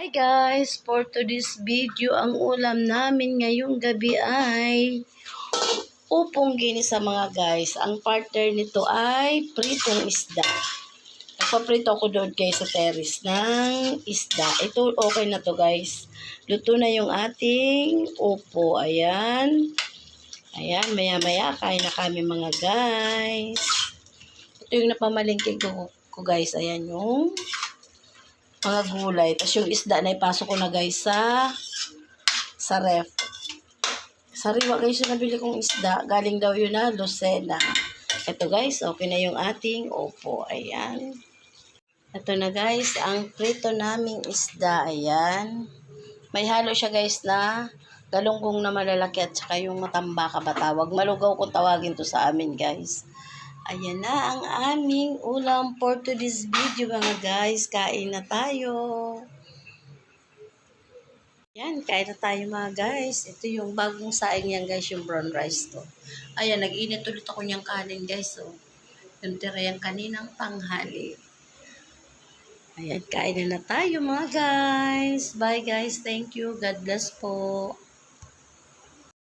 Hi guys, for today's video, ang ulam namin ngayong gabi ay upong ginisa mga guys. Ang partner nito ay pritong isda. Nagpaprito ako doon guys sa terrace ng isda. Ito okay na to guys. Luto na yung ating upo. Ayan. Ayan, maya maya kain na kami mga guys. Ito yung napamalingkig ko guys. Ayan yung mga gulay. Tapos yung isda na ipasok ko na guys sa ref. Sariwa guys yung nabili kong isda. Galing daw yun na Lucena. Ito guys, okay na yung ating opo. Ayan. Ito na guys, ang prito naming isda. Ayan. May halo siya guys na galunggong na malalaki at saka yung matambaka ba tawag. Malugaw kung tawagin to sa amin guys. Ayan na ang aming ulam for today's video mga guys. Kain na tayo. Ayan, kain na tayo mga guys. Ito yung bagong saing yan guys, yung brown rice to. Ayan, nag-init ulit ako niyang kanin guys. So, yung tira yung kaninang tanghali. Ayan, kain na tayo mga guys. Bye guys, thank you. God bless po.